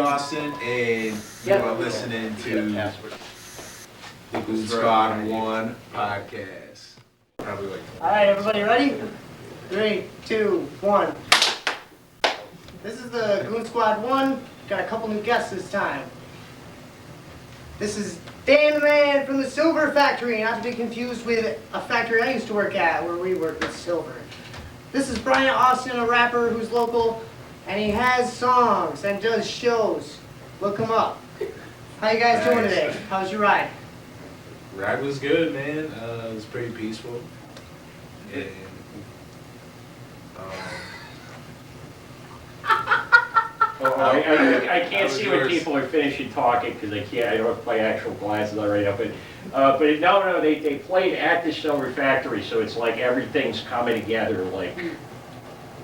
B.Austin, and you are listening to the Goon Squad One podcast. Probably like. All right, everybody ready? 3, 2, 1. This is the Goon Squad One. Got a couple new guests this time. This is Dan the Man from the Silver Factory, not to be confused with a factory I used to work at where we worked with silver. This is B.Austin, a rapper who's local, and he has songs and does shows. Look him up. How you guys doing today? How's your ride? Ride was good, man. It was pretty peaceful. And I can't see when people are finishing talking because I don't have my actual glasses on right now. But no, they played at the Silver Factory, so it's like everything's coming together, like,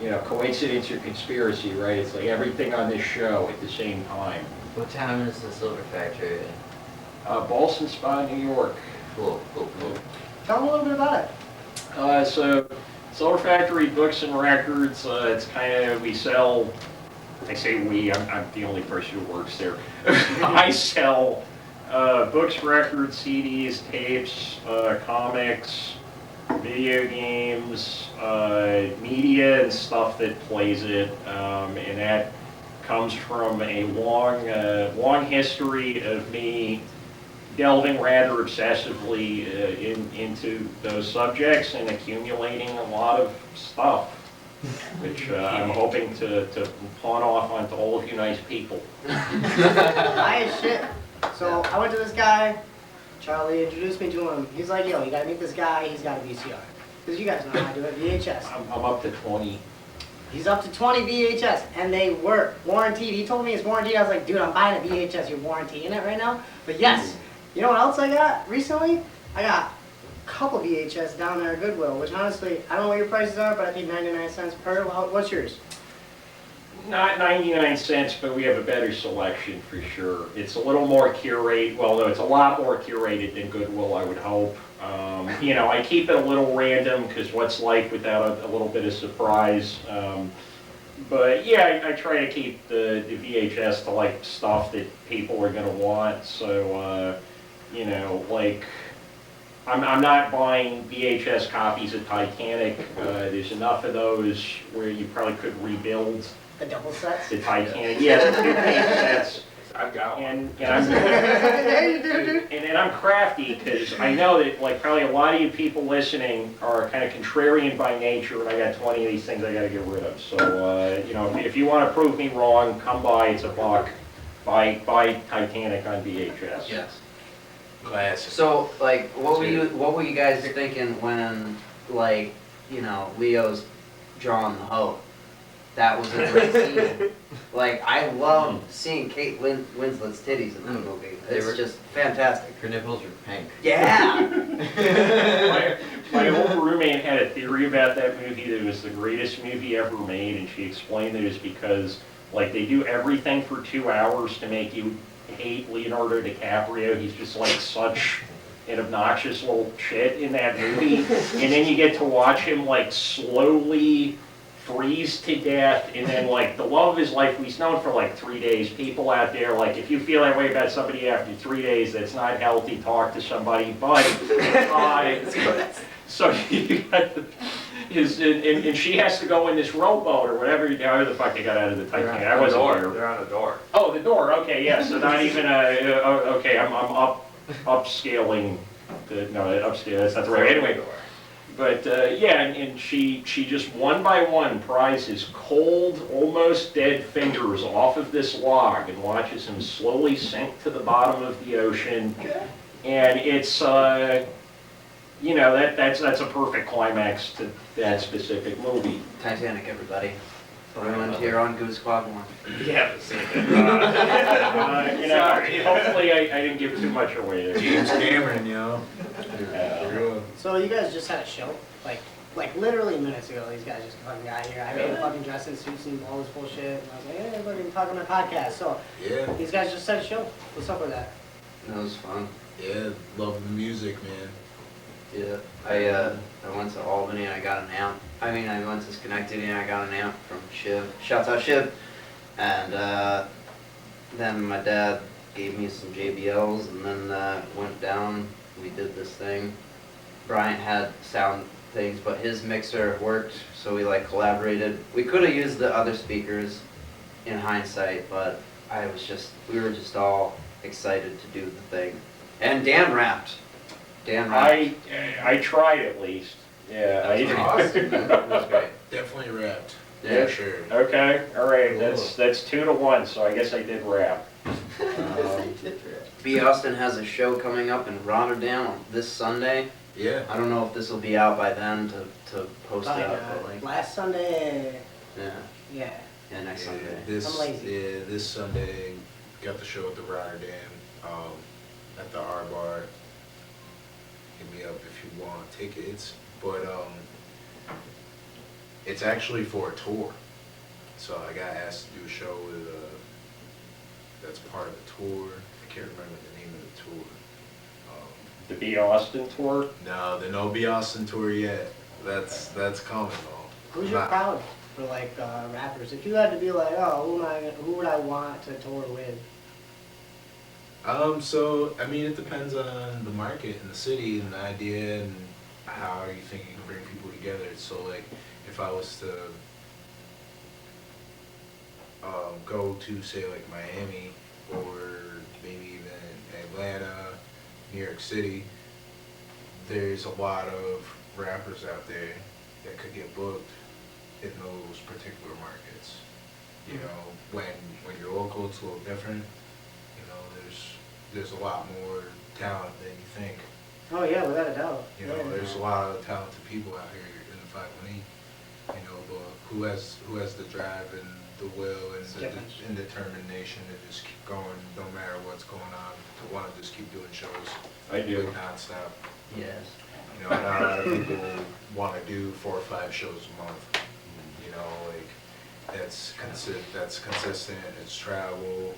you know, coincidence or conspiracy, right? It's like everything on this show at the same time. What town is the Silver Factory in? B.Austin Spa, New York. Cool. Tell them a little bit about it. So Silver Factory Books and Records, it's kind of, we sell, I say we, I'm the only person who works there. I sell books, records, CDs, tapes, comics, video games, media and stuff that plays it, and that comes from a long history of me delving rather obsessively into those subjects and accumulating a lot of stuff, which I'm hoping to pawn off onto all of you nice people. High as shit. So I went to this guy, Charlie introduced me to him. He's like, yo, you gotta meet this guy, he's got a VCR. Because you guys know how I do it, VHS. I'm up to 20. He's up to 20 VHS, and they work, warranted. He told me it's warranted. I was like, dude, I'm buying a VHS, you're warrantying it right now? But yes, you know what else I got recently? I got a couple VHS down there at Goodwill, which honestly, I don't know what your prices are, but I think 99 cents per. What's yours? Not 99 cents, but we have a better selection for sure. It's a little more curated, well, no, it's a lot more curated than Goodwill, I would hope. You know, I keep it a little random, because what's life without a little bit of surprise? But yeah, I try to keep the VHS to like stuff that people are going to want, so, you know, like, I'm not buying VHS copies of Titanic. There's enough of those where you probably could rebuild The double sets? the Titanic. Yeah, the 2-page sets. I've got one. And I'm crafty because I know that like probably a lot of you people listening are kind of contrarian by nature, and I got 20 of these things I got to get rid of. So you know, if you want to prove me wrong, come by. It's $1. Buy Titanic on VHS. Yes. Classic. So, like, what were you guys thinking when, like, you know, Leo's drawing the hoe? That was a great scene. Like, I love seeing Kate Winslet's titties in that movie. It's just fantastic. Her nipples are pink. Yeah. my old roommate had a theory about that movie that it was the greatest movie ever made, and she explained that it was because, like, they do everything for 2 hours to make you hate Leonardo DiCaprio. He's just like such an obnoxious little shit in that movie, and then you get to watch him like slowly freeze to death, and then like the love of his life, he's known for like 3 days. People out there, like, if you feel that way about somebody after 3 days, that's not healthy. Talk to somebody. But so you got and she has to go in this rowboat or whatever the fuck they got out of the Titanic. I wasn't there. They're on the door. Oh, the door. Okay, yeah. So not even okay. I'm upscaling. Upscale. That's not the right. Anyway. But yeah, and she just one by one pries his cold, almost dead fingers off of this log and watches him slowly sink to the bottom of the ocean. And it's you know, that's a perfect climax to that specific movie. Titanic, everybody. Ruined here on Goon Squad One. Yeah, you know, hopefully I didn't give too much away there. James Cameron, yo. So you guys just had a show? Like literally minutes ago, these guys just fucking got here. I made a fucking dress in suits and all this bullshit. And I was like, hey, everybody can talk on my podcast. So Yeah. these guys just had a show. What's up with that? That was fun. Yeah, love the music, man. Yeah. I went to Albany and I got an amp. I went to Schenectady and I got an amp from Shiv. Shouts out Shiv. And then my dad gave me some JBLs, and then went down. We did this thing. Bryant had sound things, but his mixer worked, so we like collaborated. We could have used the other speakers in hindsight, but we were just all excited to do the thing. And Dan rapped. I tried at least. Yeah. That was awesome, man. It was great. Definitely rapped. Yeah. For sure. Okay, all right, Cool. that's 2-1, so I guess I did rap. B.Austin has a show coming up in Rotterdam this Sunday. Yeah. I don't know if this will be out by then to post it up, but like, last Sunday, yeah, yeah. next Sunday. I'm lazy. This Sunday, got the show at the Rotterdam, at the R Bar. Hit me up if you want tickets, but it's actually for a tour. So I got asked to do a show with that's part of the tour. I can't remember the name of the tour. The B.Austin tour? No, no B.Austin tour yet. That's coming though. Who's your crowd for like rappers? If you had to be like, oh, who would I want to tour with? So I mean, it depends on the market and the city and the idea and how you think you can bring people together. So like, if I was to go to say like Miami or maybe even Atlanta, New York City, there's a lot of rappers out there that could get booked in those particular markets. You know, when you're local, it's a little different. You know, there's a lot more talent than you think. Oh yeah, without a doubt. You know, there's a lot of talented people out here in the 518. You know, but who has the drive and the will and determination to just keep going no matter what's going on, to want to just keep doing shows. I do. Like nonstop. Yes. You know, not a lot of people want to do 4 or 5 shows a month. You know, like that's consistent. It's travel.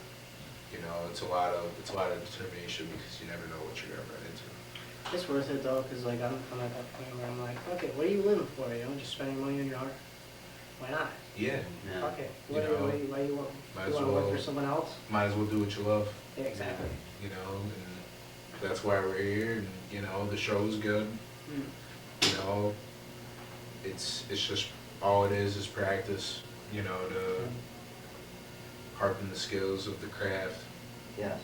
You know, it's a lot of determination because you never know what you're gonna run into. It's worth it though, cause like I'm at that point where I'm like, okay, what are you living for? You know, just spending money on your art. Why not? Yeah. Yeah. Fuck it. You Why know, you want? might You as want to work well- for someone else? Might as well do what you love. Yeah, exactly. You know, and that's why we're here. And you know, the show's good. Mm. You know, it's just all it is practice. You know, to harpen the skills of the craft. Yes.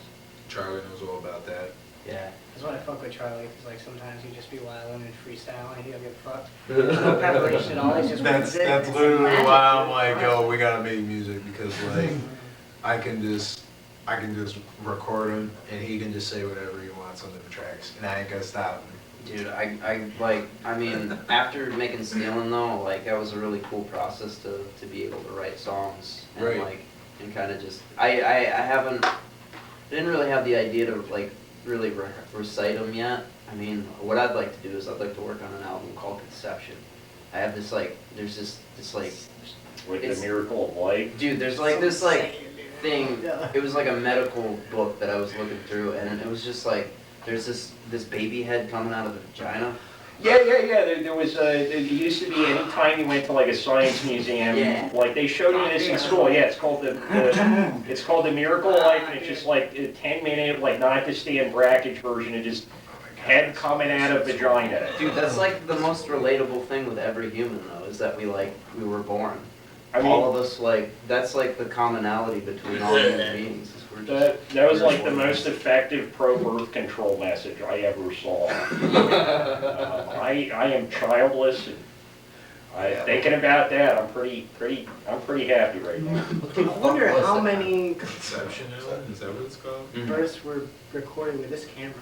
Charlie knows all about that. Yeah. That's why I fuck with Charlie, cause like sometimes he just be wilding and freestyling and he'll get fucked. There's no preparation at all. He's just That's it's literally magic, why I'm dude. like, yo, we gotta make music because like I can just record him and he can just say whatever he wants on the tracks and I ain't gonna stop him. Dude, I mean, after making Stealin' though, like, that was a really cool process to be able to write songs. And Right. like, and kind of just, I didn't really have the idea to like, really recite them yet. I mean, what I'd like to do is I'd like to work on an album called Conception. I have this like, there's this like, Like the It's- miracle of life. dude, there's like this like Insane, dude. thing, Yeah. it was like a medical book that I was looking through, and it was just like, there's this baby head coming out of the vagina. Yeah. There was, there used to be anytime you went to like a science museum, Yeah. like they showed you this in school. Yeah, it's called it's called the Miracle of Life, and it's just like a 10-minute, like not to stand brackage version of just head coming out of vagina. Dude, that's like the most relatable thing with every human though, is that we were born. I mean, All of us, like, that's like the commonality between all human beings, is we're just. that was like the most effective pro-birth control message I ever saw. I am childless, and thinking about that, I'm pretty happy right now. I wonder how many Conception Island, is that what it's called? births were recorded with this camera.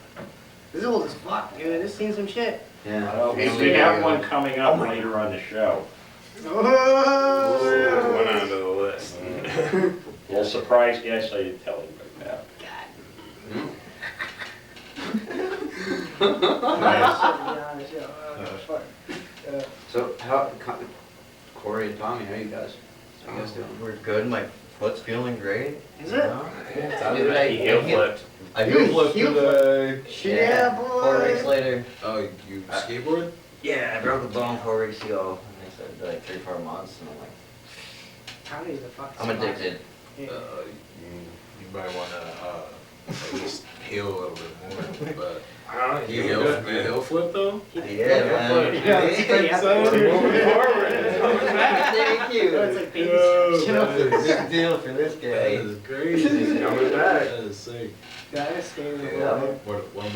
This is old as fuck, dude. This seen some shit. Yeah. We have one coming up later on the show. Oh, Went onto the list. Little surprise guest, I didn't tell anybody about. So, Corey and Tommy, how you guys? How you guys doing? We're good. My foot's feeling great. Is it? Dude, I Heel flipped. I heel flipped heel today. Yeah, 4 weeks boy. later. Oh, you skateboard? Yeah, I broke a bone 4 weeks ago. And they said like 3-4 months, and I'm like, Tommy's a fucking I'm addicted. Yeah. You might want to at least heal a little bit more. But I don't know. you hill flip though? Yeah, man. Yeah, it's pretty epic. Moving forward. It's coming back. Thank you. It's like baby Yo, steps, you know? that is- Big deal for this That guy. is crazy. Coming back. That is sick. Gotta stay in the Yeah. water. One of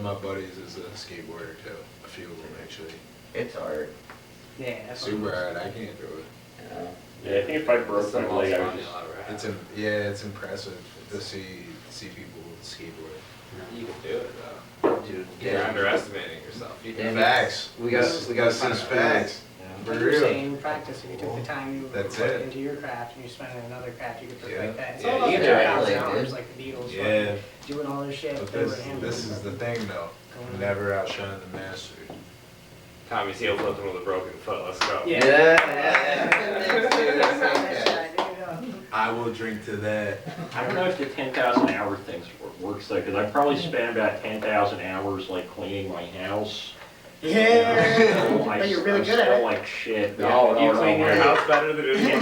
my buddies is a skateboarder too. A few of them actually. It's hard. Yeah, that's Super hard. I can't do it. Yeah, I think if I broke my leg, I would just. It's impressive to see people skateboard. You can do it though. Dude, You're yeah. underestimating yourself. You can. Damn. Facts. We got This find is a facts. For Like you're real. saying, practice, if you took the time you That's put it. into your craft and you're spending another craft, you could perfect Yeah. that. It's Yeah, all about you the can 2,000 really, hours, dude. like the Beatles, Yeah. fucking doing all this shit. But they were handling this is the thing though. Going on. Never outshine the master. Tommy's heel flipping with a broken foot. Let's go. Yeah. Yeah. I will drink to that. I don't know if the 10,000 hour thing works though, because I probably spent about 10,000 hours like cleaning my house. Yeah. I But you're really I'm good at still it. like shit. You No, clean your no. house better than anyone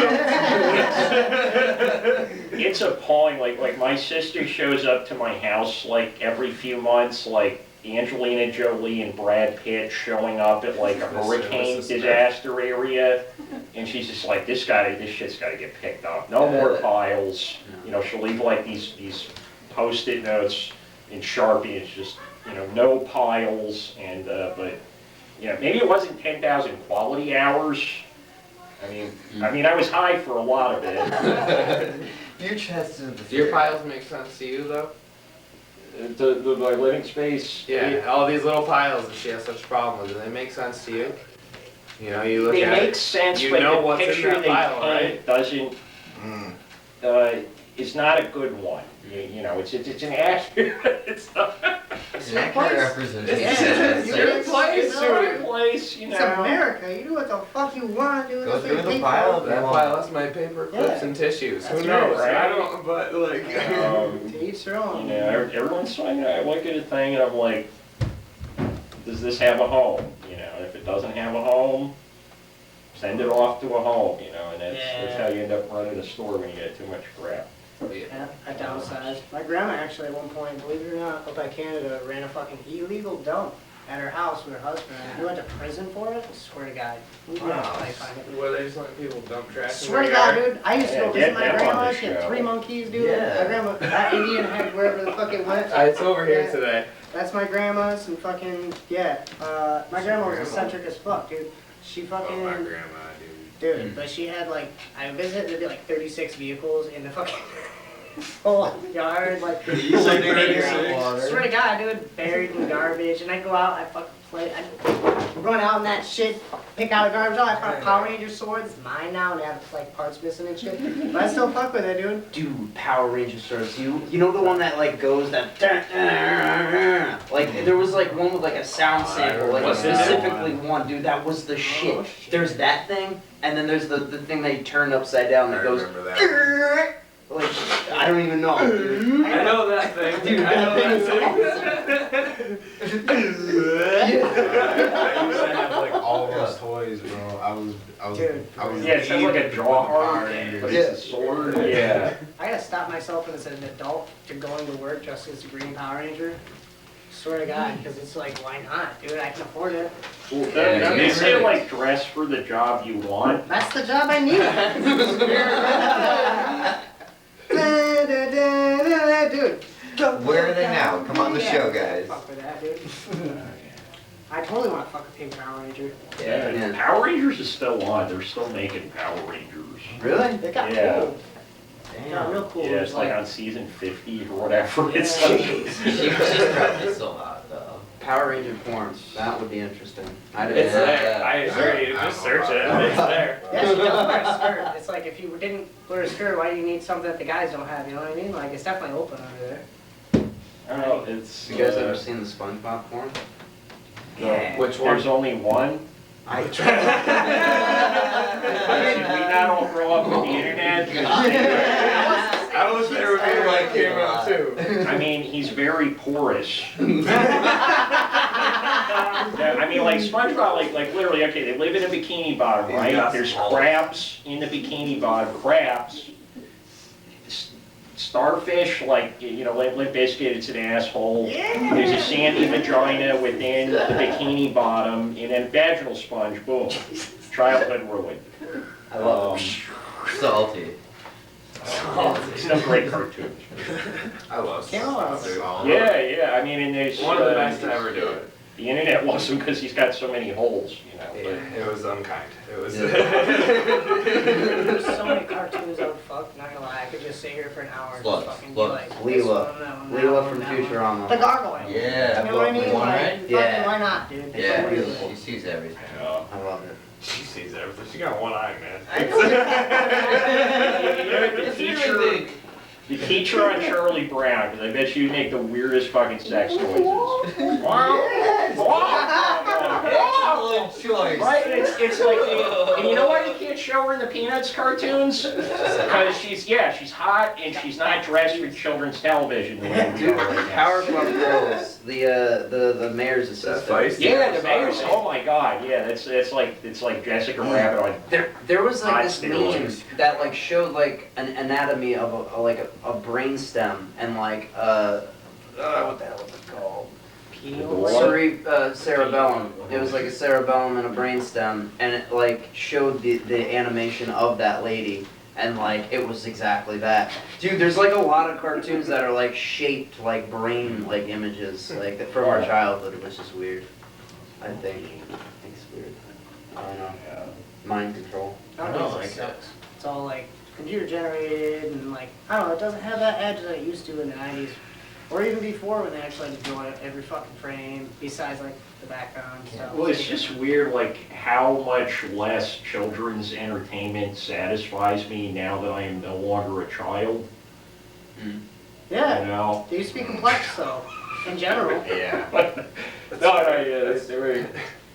It's appalling. Like my sister shows up to my house like every few months, like Angelina Jolie and Brad Pitt showing up at like a hurricane disaster area, and she's just like, this shit's got to get picked up. No more piles. You know, she'll leave like these Post-it notes in Sharpie. It's just, you know, no piles. And but yeah, maybe it wasn't 10,000 quality hours. I mean, I was high for a lot of it. Your chest is the Do your piles make sense to you though? My living space. Yeah, all these little piles that she has such a problem with, do they make sense to you? You know, you look They at make it, sense, you but know the what's in picture that they pile, paint right? doesn't, is not a good one. You know, it's an accurate, it's not. It's an accurate representation. It's Yeah. your place, It's a dude. place, you It's know. America. You do what the fuck you want, dude. Go That's through what the you pile. pay That pile, that's my paper clips Yeah. and tissues. Who That's knows? right. I don't, but like. for. To each their You own. know, everyone's saying, I look at a thing and I'm like, does this have a home? You know, if it doesn't have a home, send it off to a home, you know, and that's how you end up running a store when you get too much crap. Yeah, I downsized. My grandma actually at one point, believe it or not, up by Canada, ran a fucking illegal dump at her house with her husband. He went to prison for it. I swear to God. Wow. I find it. Where they just letting people dump trash in Swear their to God, yard? dude. I used to go Yeah, visit get my them on grandma. the She had show. 3 monkeys, dude. Yeah. My grandma, that Indian head wherever the fuck it went. It's over here Yeah. today. That's my grandma's and fucking, yeah. My grandma was eccentric as fuck, dude. She Oh, fucking, my grandma, dude. dude, but she had like, I visited, there'd be like 36 vehicles in the fucking whole yard, like, You said buried- 36? swear to God, dude, buried in garbage, and I go out, I fucking play, I run out in that shit, pick out the garbage, I found a Power Ranger sword, it's mine now, and I have like parts missing and shit, but I still fuck with it, dude. Dude, Power Ranger swords. You know the one that like goes that like there was like one with like a sound sample, like What's that specifically one, dude. That was the shit. There's that thing, and then there's the thing that you turn upside down I that goes remember that. like I don't even know, dude. I know that thing. Dude, I know that that thing. I used to have like all those toys, bro. I was. Dude. I was Yeah, it sounds like a deep draw with the Power card, Rangers. but it's a sword. Yeah. I gotta stop myself as an adult to going to work just as a Green Power Ranger. Swear to God, because it's like, why not, dude? I can afford it. Well, Yeah, they say really. like dress for the job you want. That's the job I need. Dude. Where are they now? Come on the show, guys. Fuck with that, dude. I totally want to fuck a pink Power Ranger. Yeah, Yeah. Power Rangers is still on. They're still making Power Rangers. Really? They got Yeah. cool. They got real cool. Yeah, it's like on season 50 or whatever. It's Yeah. like, She's probably still hot though. Power Ranger porn. That would be interesting. I It's didn't. there. I agree. I Just don't search know it. about It's there. Yeah, she does wear a skirt. It's like if you didn't wear a skirt, why do you need something that the guys don't have? You know what I mean? Like it's definitely open under there. I don't know, it's. You guys ever seen the SpongeBob porn? Yeah. Which one? There's only one. I Did we not all grow up with the internet? I was there when it like came out too. I mean, he's very porous. Yeah, I mean, like SpongeBob, like literally, okay, they live in a bikini bottom, right? got There's balls. crabs in the bikini bottom, crabs. starfish, like, Limp Bizkit, it's an asshole. There's a sandy vagina within the bikini bottom, and then vaginal sponge, boom. Childhood ruined. I love it. Salty. Some great cartoons. I love Camelot. Yeah, I mean, and there's... One of the best to ever do it. The internet loves him because he's got so many holes, Yeah, but... it was unkind. It was. There's so many cartoons I would fuck, not gonna lie, I could just sit here for an hour and Sluts, just fucking be sluts. like, this Leela. one, that one, Leela that from one, that one. Futurama. The gargoyle. Yeah. You know what I mean? One, Like, right? fucking, Yeah. why not, dude? Yeah, It's she sees everything. Yeah. I love it. She sees everything. She got one eye, man. The teacher on Charlie Brown, because I bet you make the weirdest fucking sex noises. Excellent choice. Right? It's like, and you know why you can't show her in the Peanuts cartoons? Because she's hot and she's not dressed for children's television. The way we Dude, are right now. Powerpuff Girls, the mayor's assistant. feisty. Yeah, the mayor's. Oh my God, yeah, it's like Jessica Rabbit on. There was like this Hot meme steroids. that like showed like an anatomy of a brain stem and like what the hell was it called? Cerebellum. It was like a cerebellum and a brain stem, and it like showed the animation of that lady, and like it was exactly that. Dude, there's like a lot of cartoons that are like shaped like brain like images like from our childhood, which is weird. I think it's weird. I don't know. Mind control. Nowadays it sucks. It's all like computer generated and like, I don't know, it doesn't have that edge that it used to in the 90s. Or even before when they actually had to draw every fucking frame, besides like the background and stuff. Well, it's just weird, like, how much less children's entertainment satisfies me now that I am no longer a child. Yeah, You know? they used to be complex though, in general. Yeah. Yeah, that's very.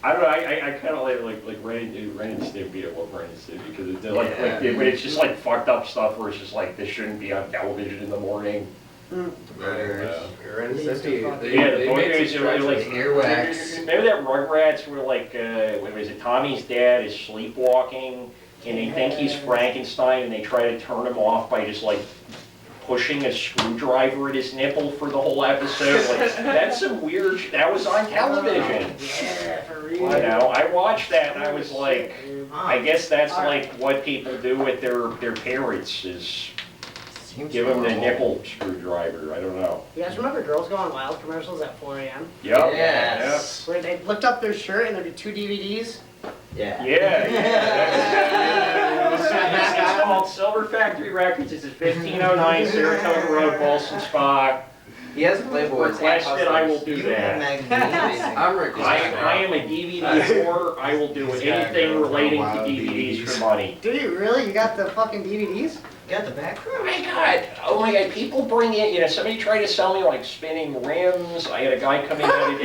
I don't know. I kind of like Ren and Stimpy. I love Ren and Stimpy because it's when it's just like fucked up stuff where it's just like this shouldn't be on television in the morning. You're in City. Yeah, the boys are like Earwax. Remember that Rugrats where like what was it? Tommy's dad is sleepwalking and they think he's Frankenstein and they try to turn him off by just like pushing a screwdriver at his nipple for the whole episode. Like that's some weird. That was on television. Yeah, for real. I know. I watched that and I was like, I guess that's like what people do with their parents is give them the nipple screwdriver. I don't know. You guys remember Girls Gone Wild commercials at 4 a.m.? Yep. Yes. Where they looked up their shirt and there'd be 2 DVDs? Yeah. Yeah. It's called Silver Factory Records. It's at 1509 Saratoga Road, Boston Spa. He has Playboy. Requested, I will do that. I'm requesting. I am a DVD whore. I will do anything relating to DVDs for money. Do you really? You got the fucking DVDs? Got the back Oh my god, people bring in, somebody tried to sell me like spinning rims. I had a guy come in the other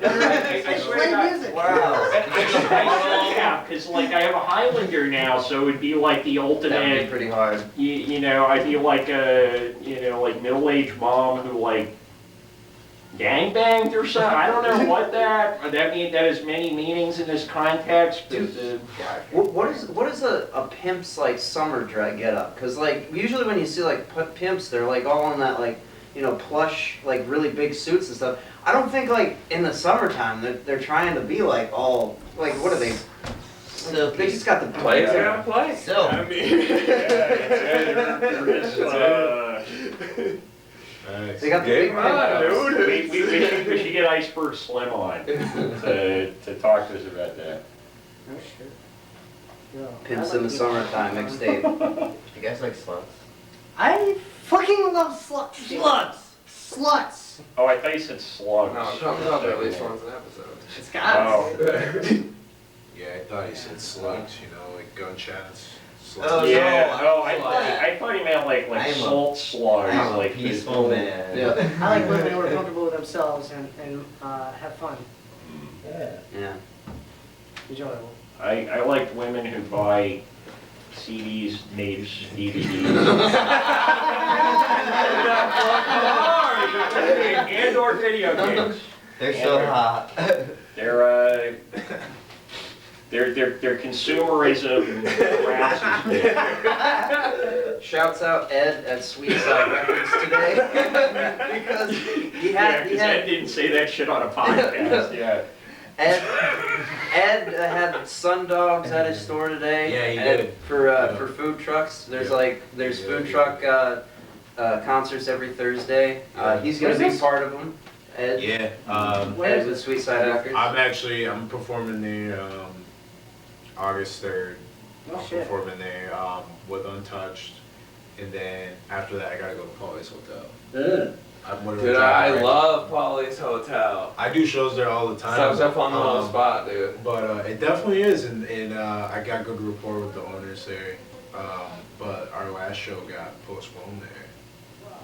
day. I swear to Play God. music. Wow. Yeah, because like I have a Highlander now, so it'd be like the That would be ultimate, pretty hard. I'd be like a, like middle-aged mom who like gangbanged or something. I don't know what that has many meanings in this context. But, What is a pimp's like summer dress get up? Cause like usually when you see like pimps, they're like all in that like plush like really big suits and stuff. I don't think like in the summertime they're trying to be like all like what are they? Silky. They just got the Play is gonna play. Silk. I mean. Nice. They got the big pimp. we should get Iceberg Slim on to talk to us about that. Oh shit. Yo, Pimps I in the like summertime mixtape. You guys like sluts? I fucking love sluts. Sluts. Oh, I thought you said slugs. No, it comes up at least once an episode. It's got Oh. Yeah, I thought he said slugs, like gunshots. Slugs. Oh, Yeah, no, no, I thought he meant like I'm a- salt slugs. I'm a like peaceful man. Yeah. I like women who are comfortable with themselves and have fun. Yeah. Yeah. Enjoyable. I like women who buy CDs, names, DVDs. and or video games. They're so hot. They're their consumerism arouses me. Shouts out Ed at Sweetside Records today because he Yeah, had 'cause Ed didn't say that shit on a podcast. Yeah. Ed had Sundogs at his store today. Yeah, he Ed, did. for food trucks. There's Yeah. there's Yeah, food he truck concerts every Thursday. Yeah. He's gonna Where's be this? part of them. Ed, Yeah. Where Ed is with it? Sweetside Records. I'm performing there August 3rd. Oh, I'm shit. performing there with Untouched, and then after that I gotta go to Polly's Hotel. I'm literally Dude, driving I right- love Polly's Hotel. I do shows there all the time. Such a fun little spot, dude. But it definitely is, and I got good rapport with the owners there. But our last show got postponed there.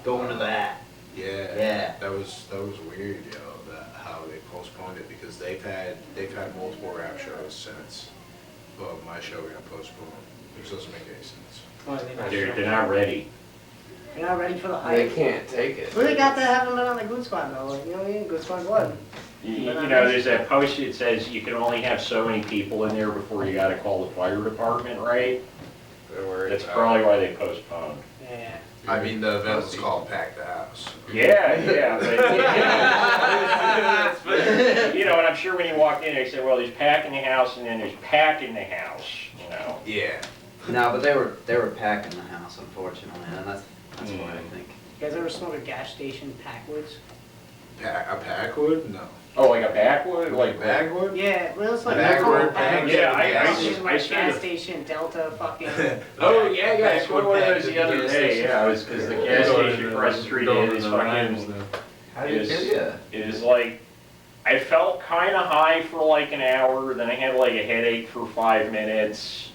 Going to that. Yeah. Yeah. That was weird, how they postponed it because they've had multiple rap shows since, but my show got postponed, which doesn't make any sense. Why are they not They're sure? not ready. You're not ready for the They hype. can't take it. Who they got that haven't been on the Goon Squad though? Like, you know what I mean? Goon Squad One. You know, there's that post that says you can only have so many people in there before you gotta call the fire department, right? They're worried That's about probably why they postponed. Yeah. I mean, the event was called Pack the House. Yeah, but, you know, and I'm sure when you walked in, they said, well, there's pack in the house and then there's pack in the house, you know. Yeah. No, but they were packing the house, unfortunately, and that's what I think. You guys ever smoke a gas station Packwoods? A Packwood? No. Oh, like a backwood, like Bagwood? Yeah, well, it's like Backward, Packwoods. Yeah, I Gas seen the- station Delta fucking. Oh, yeah, I smoked one of those the Backward other gas day, station. yeah, it was because the gas station across the street is fucking, How do you Is- do ya? it is like, I felt kind of high for like an hour, then I had like a headache for 5 minutes.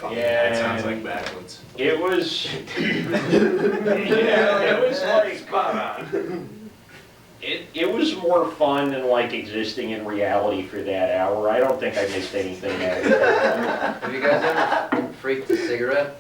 That sounds like Backwoods. It was, yeah, it was like, Spot on. it was more fun than like existing in reality for that hour. I don't think I missed anything out of it. Have you guys ever freaked a cigarette?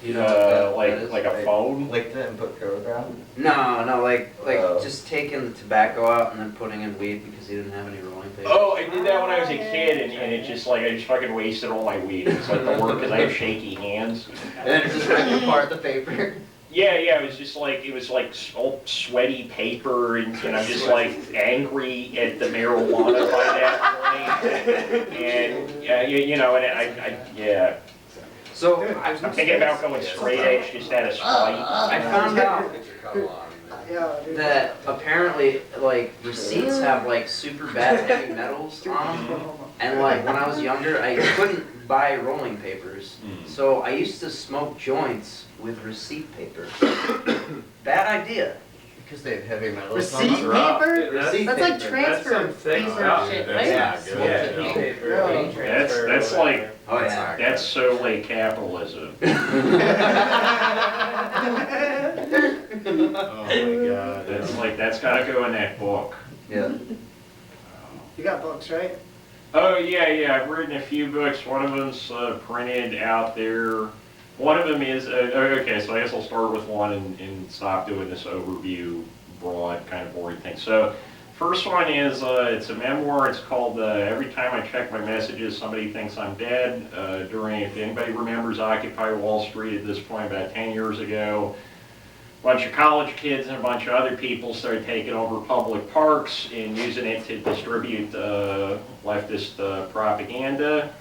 You know what that is? Like a phone? Licked it and put cover ground? No, like Oh. just taking the tobacco out and then putting in weed because he didn't have any rolling paper. Oh, I did that when I was a kid, and it just like, I just fucking wasted all my weed. It's like the work, because I have shaky hands. And then just ripped apart the paper. Yeah, it was just like, old sweaty paper, and I'm just like angry at the marijuana by that point. And, you know, and yeah. So I'm thinking about going straight edge just out of spite. I found out Yeah, dude. that apparently like receipts have like super bad heavy metals on them. And like when I was younger, I couldn't buy rolling papers. So I used to smoke joints with receipt paper. Bad idea. Because they have heavy metals. Receipt That's rough. paper? Receipt That's like paper. transfer That's some thick paper stuff. shit, That's right? not good. Yeah, paper. Yeah. That's like, Oh That's yeah. not that's so like capitalism. Oh my god. That's like, that's gotta go in that book. Yeah. You got books, right? Oh, yeah, I've written a few books. One of them's printed out there. One of them is, okay, so I guess I'll start with one and stop doing this overview, broad, kind of boring thing. So, first one is, it's a memoir. It's called Every Time I Check My Messages, Somebody Thinks I'm Dead. If anybody remembers Occupy Wall Street at this point, about 10 years ago, a bunch of college kids and a bunch of other people started taking over public parks and using it to distribute leftist propaganda.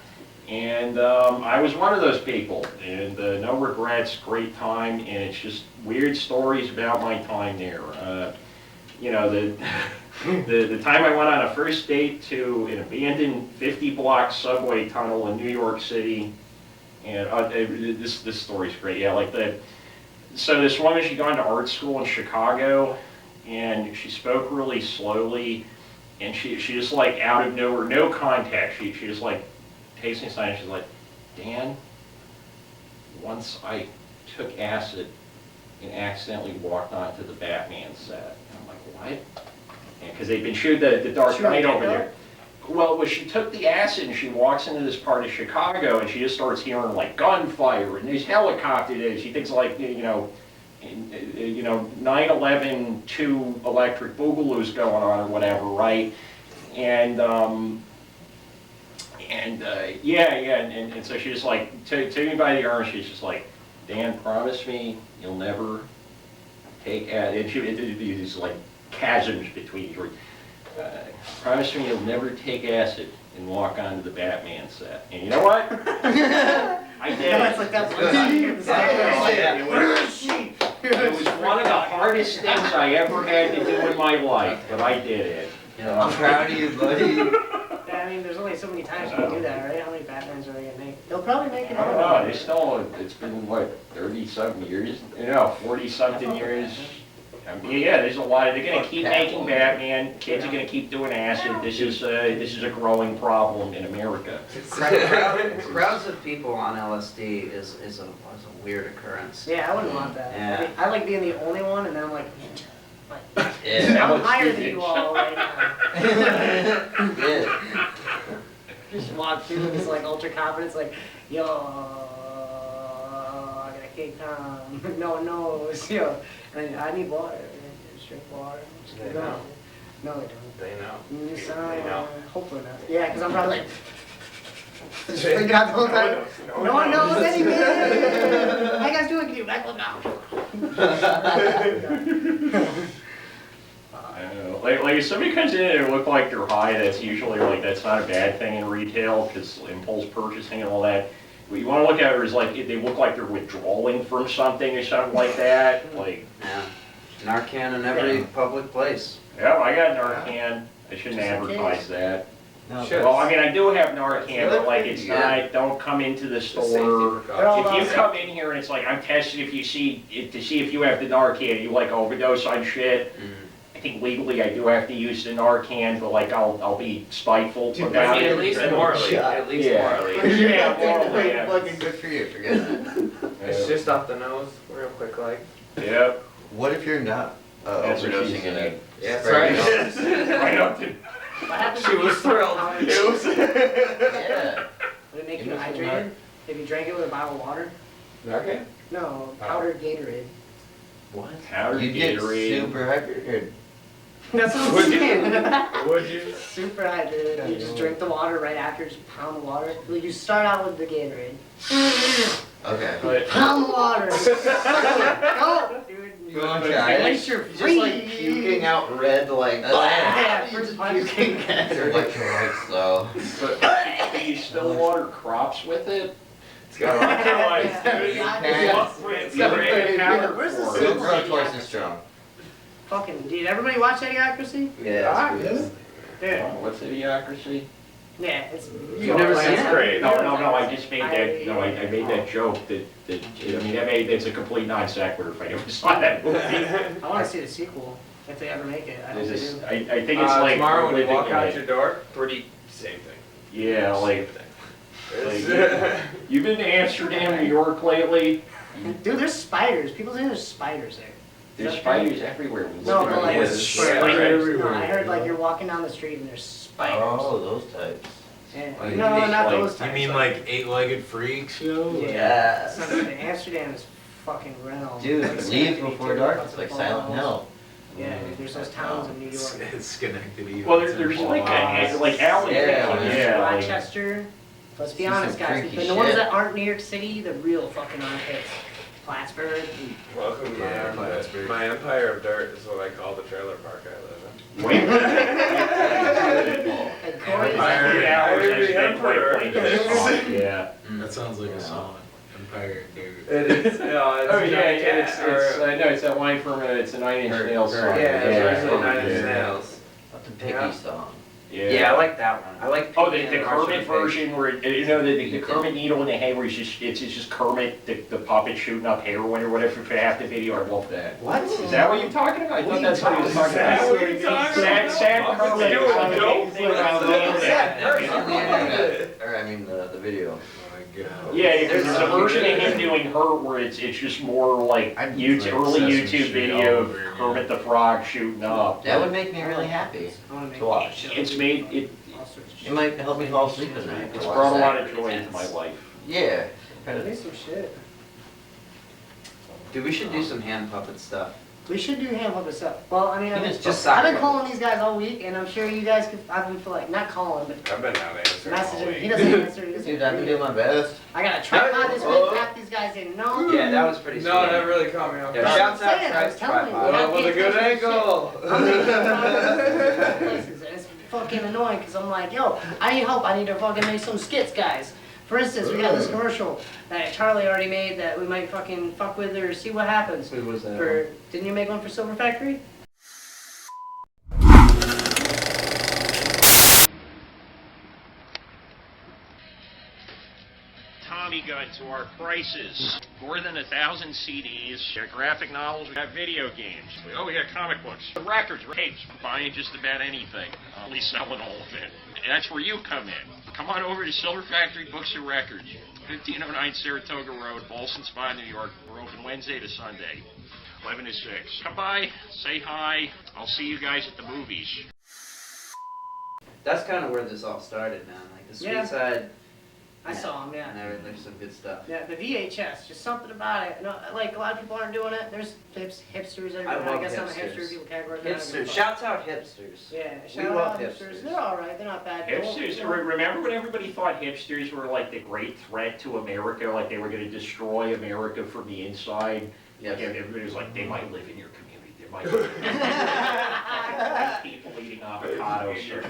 And I was one of those people, and no regrets, great time, and it's just weird stories about my time there. You know, the time I went on a first date to an abandoned 50-block subway tunnel in New York City, and this story's great. Yeah, like so this woman, she'd gone to art school in Chicago, and she spoke really slowly, and she just like out of nowhere, no context, she just like tasting sign, she's like, Dan, once I took acid and accidentally walked onto the Batman set. And I'm like, what? Because they've been shooting the Dark Sure, Knight over yeah. there. Well, she took the acid and she walks into this part of Chicago and she just starts hearing like gunfire and there's helicopters. She thinks like, you know, 9/11, 2 electric boogaloo's going on or whatever, right? And And and so she was like, took me by the arm, she's just like, Dan, promise me you'll never take acid. And it'd be these like chasms between each word. Promise me you'll never take acid and walk onto the Batman set. And you know what? I did. It's like that's what It was one of the hardest things I ever had to do in my life, but I did it. I'm proud of you, buddy. Yeah, I mean, there's only so many times you can do that, right? How many Batmans are they gonna make? They'll probably make I another don't know, one. they still, it's been what, 30-something years? 40-something years. I mean, yeah, there's a lot, they're gonna keep making Batman, kids are gonna keep doing acid, this is a growing problem in America. Crowds of people on LSD is a weird occurrence. Yeah, I wouldn't want that. Yeah. I mean, I like being the only one, and then I'm like, Yeah. I'm higher than you all right now. Yeah. Just walk through with this like ultra confidence, like, yo, I got a cake time. No one knows, yo. And I need water. Just drink water. Just They go. know. No, they don't. They know. Yes, They know. hopefully not. Yeah, because I'm probably like, just freaking out the whole time. No one knows anything. How you guys doing? Can you backflip now? I don't know. Like if somebody comes in and look like they're high, that's usually like, that's not a bad thing in retail, because impulse purchasing and all that. What you want to look at is like, if they look like they're withdrawing from something or something like that, like, Yeah. Narcan in every public place. yeah, I got Narcan, I shouldn't Just in advertise case. that. No, Sure. Well, I mean, I do have Narcan, but like, it's Yeah. not, don't come into the Safety store. They're all If you about come in here and it's like, I'm testing if you see, to see if you have the Narcan, you like overdose on shit, I think legally I do have to use the Narcan, but like, I'll be spiteful I about mean, it. at least morally. At least Yeah. morally. Yeah, morally, yeah. Fucking good for you, forget it. It's just off the nose, real quick, like. Yep. What if you're not That's what she overdosing in said. it? Yeah, that's Spray right. it Right up to, What happens She if you was put thrilled. powdered- It was. Yeah. Would it make You you know some hydrated? If you drank it with a bottle of water? Okay. No, powdered Gatorade. What? powdered You get Gatorade. super hydrated. That's what I'm Would you? saying. Would you? Super hydrated. You just drink the water right after, just pound the water. Like, you start out with the Gatorade. Okay. But, Pound the water. Go, dude. You wanna But- try At it? least you're Just free. like puking out red, like. Yeah, first punch. Puking electrolytes though. but do you still water crops with it? It's got electrolytes, Yeah. dude. Yeah. Where's Where's the It'll grow twice as strong. Fucking, did everybody watch Idiocracy? Yeah. it's good. Yeah. What's Idiocracy? Yeah, it's. You've never seen That's it? great. No, I just made that, no, I made that joke that, I mean, it's a complete non sequitur if I ever saw that movie. I want to see the sequel if they ever make it. I hope There's they this, do. I think it's like. Tomorrow when you living walk in out it. your door, pretty same thing. Yeah, like, It's- you've been to Amsterdam, New York lately? Dude, there's spiders. People say there's spiders there. There's spiders everywhere. We No, live in but like, a Yes. woods. Yeah. no, I heard like you're walking down the street and there's spiders. Oh, those types. Yeah. Like, No, not like- those types. You mean like eight-legged freaks, yo? Yeah. Yes. Amsterdam is fucking real. Dude, Like, leave Schenectady, before too, dark. lots It's of like Silent falls. Hill. Yeah, dude, there's those towns in New York. It's Schenectady. Well, there's like alleys. Yeah. Yeah, like- Rochester. Let's be See honest, some guys. freaky The ones shit. that aren't New York City, the real fucking armpits. Plattsburgh. Welcome to Yeah, Plattsburgh. my empire of dirt is what I call the trailer park I live Wait. And Corey is Empire. like, 3 hours I Every spent emperor. playing this song, yeah. That sounds like Yeah. a song. Empire, dude. in. It is. No, it's Oh, yeah, it's, or- no, it's that line from, it's a Nine Inch Kurt- Nails Kurt. song. yeah, it's originally yeah. Nine Inch Yeah. Nails. That's a Piggy Yeah. song. Yeah, I like that one. I like. Oh, Piggy the and Kermit Russian Pig. version where, the Kermit Needle in the Hay where it's just Kermit, the puppet shooting up heroin or whatever for half the video, I love that. What? Is that what you're talking about? I thought that's what he was talking Is that about. what you're talking Sad, about? sad I'm Kermit. doing on the dope. thing around the internet. On the internet. Or, I mean, the video. Oh my god. Yeah, there's a version of him doing Hurt where it's just more like I'd YouTube, like early Sesame YouTube Street video all of over again. Kermit the Frog shooting up. That would make me really happy I wanna make to watch. It's made, all sorts of It shit. might help me fall asleep at night. to it's watch brought a that. lot of joy into my life. Yeah. Kind Make of. some shit. Dude, we should do some hand puppet stuff. We should do ham hook us up. Well, I mean, He just I've been soccer. calling these guys all week, and I'm sure you guys could. I've been like not calling, but I've been out answering all messaging. week. He doesn't answer. He doesn't Dude, I've been doing my best. I got a tripod this week. Half these guys didn't know. Yeah, that was pretty sweet. No, that really caught me off Yeah, guard. shouts out saying, I was Triads telling you. Tripod. Well, with a good angle. I'm making places, and it's fucking annoying because I'm like, yo, I need help. I need to fucking make some skits, guys. For instance, we got this commercial that Charlie already made that we might fucking fuck with or see what happens. Who was that? Didn't you make one for Silver Factory? Tommy gun to our prices. More than 1,000 CDs, we got graphic novels, we got video games. Oh, we got comic books, records, tapes, buying just about anything. Only selling all of it. And that's where you come in. Come on over to Silver Factory Books and Records, 1509 Saratoga Road, Bolson Spot, New York. We're open Wednesday to Sunday, 11 to 6. Come by, say hi. I'll see you guys at the movies. That's kind of where this all started, man. Like the Yeah. sweet side. I saw him, yeah. And there's some good stuff. Yeah, the VHS, just something about it. No, like a lot of people aren't doing it. There's hipsters everywhere. I love guess I'm a hipster. hipsters. People categorize me. I don't give a Hipsters. fuck. Shouts out hipsters. Yeah, We shout love out hipsters. They're alright. They're not bad. Hipsters, remember when everybody thought hipsters were like the great threat to America, like they were going to destroy America from the inside? Yes. Like everybody was like, they might live in your community, they might live in white people eating avocados.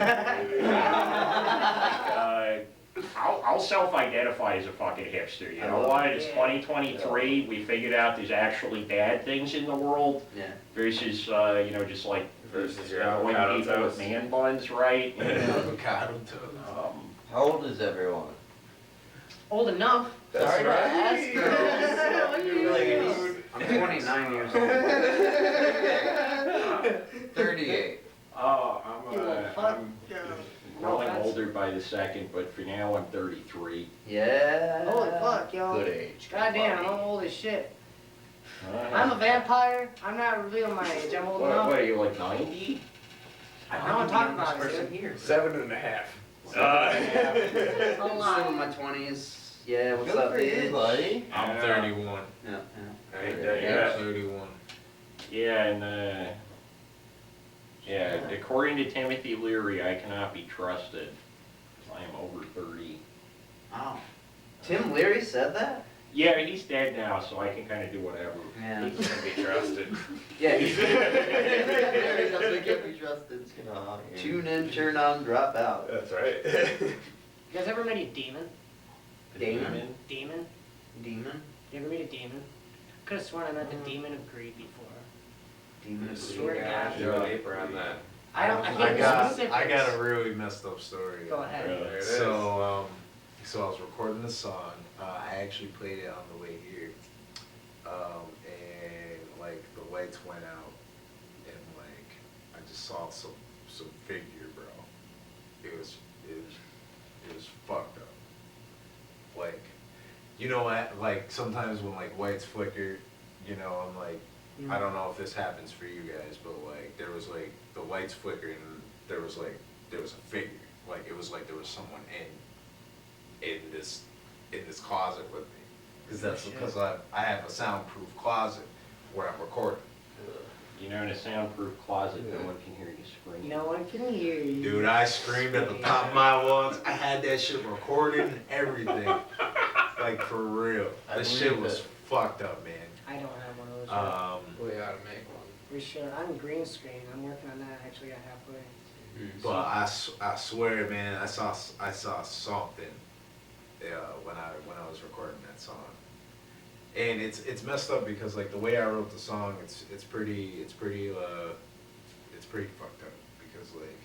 I'll self-identify as a fucking hipster, you know what? It's 2023, we figured out there's actually bad things in the world Yeah. versus, just like Versus your white avocado people with toast. man buns, right? Avocado toast. How old is everyone? Old enough. That's Sorry to right. ask. You're like, I'm 29 years old. 38. You little fuck. I'm No growing offense. older by the second, but for now I'm 33. Yeah. Holy fuck, yo. Good age. Goddamn, I'm old as shit. I'm a vampire. I'm not revealing my age. I'm old enough. What are you, like 90? I don't want to talk about person it. here. 7.5. A Still in lot. my 20s. Yeah, what's Good up, for you, dude? buddy. I'm 31. Yeah, I ain't Yeah. done yet. 31. Yeah, and according to Timothy Leary, I cannot be trusted. I am over 30. Wow. Tim Leary said that? Yeah, he's dead now, so I can kind of do whatever. Yeah. He can be trusted. Yeah, he's Very doesn't get me trusted. You know, tune in, turn on, drop out. That's right. You guys ever met a demon? Damon? Demon? Demon? You ever meet a demon? Could have sworn I met the demon of greed before. Demon of Swear to Greed. God. Go deeper on that. I can't get specifics. I got a really messed up story. Go ahead. There it is. So I was recording the song. I actually played it on the way here, and like the lights went out, and like I just saw some figure, bro. It was fucked up. Like, you know what? Like sometimes when like lights flicker, you know, I'm like, I don't know if this happens for you guys, but like there was like the lights flickered and there was a figure. Like it was like there was someone in this closet with me. Because I have a soundproof closet where I'm recording. You know, in a soundproof closet, no one can hear you scream. No one can hear you. Dude, I screamed at the top of my lungs. I had that shit recorded and everything. Like for real. I This shit believe was it. fucked up, man. I don't have one of those. yet. We ought to make one. We should. I'm green screen. I'm working on that. I actually got halfway. But I swear, man, I saw something when I was recording that song, and it's messed up because like the way I wrote the song, it's pretty fucked up because like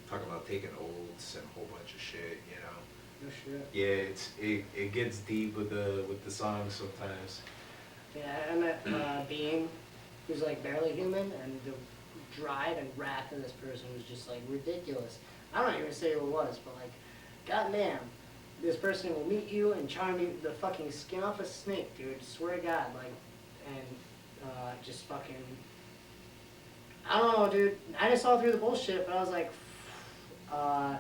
talking about taking oaths and a whole bunch of shit, you know. No shit. Yeah, it gets deep with the song sometimes. Yeah, I met a being who's like barely human, and the drive and wrath of this person was just like ridiculous. I don't even say who it was, but like, goddamn, this person will meet you and charm you the fucking skin off a snake, dude. Swear to God, like, and just fucking, I don't know, dude. I just saw through the bullshit, but I was like, to